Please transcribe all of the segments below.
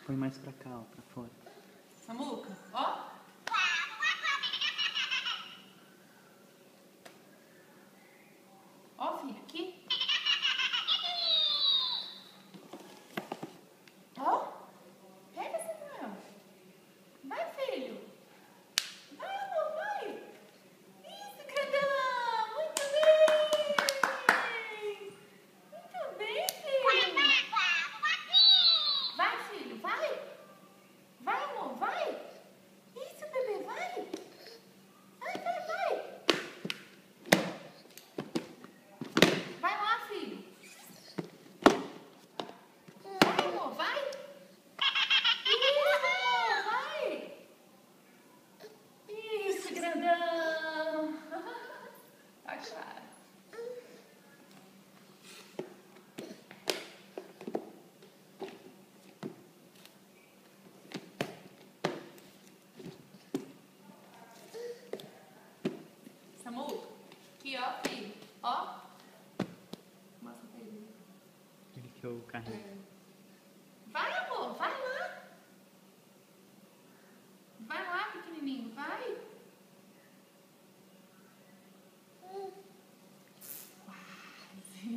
Põe mais pra cá, ó, pra fora. Samuca, ó. Ó, filho, aqui. Ó. Pega, Samuel. Vai, filho. Vai, amor, vai. Isso, grandão. Muito bem. Muito bem, filho. Vai, filho, vai. Vai, amor, vai. Isso, bebê, vai. Vai, vai, vai. Vai lá, filho. Vai, amor, vai. Isso, amor, vai. Isso, grandão. Tá claro. Samuca, aqui, ó, filho. Ó. Mostra pra ele. Ele que eu carrego. Vai, amor, vai lá. Vai lá, pequenininho, vai. Quase.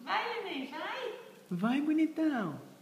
Vai, neném, vai. Vai, bonitão.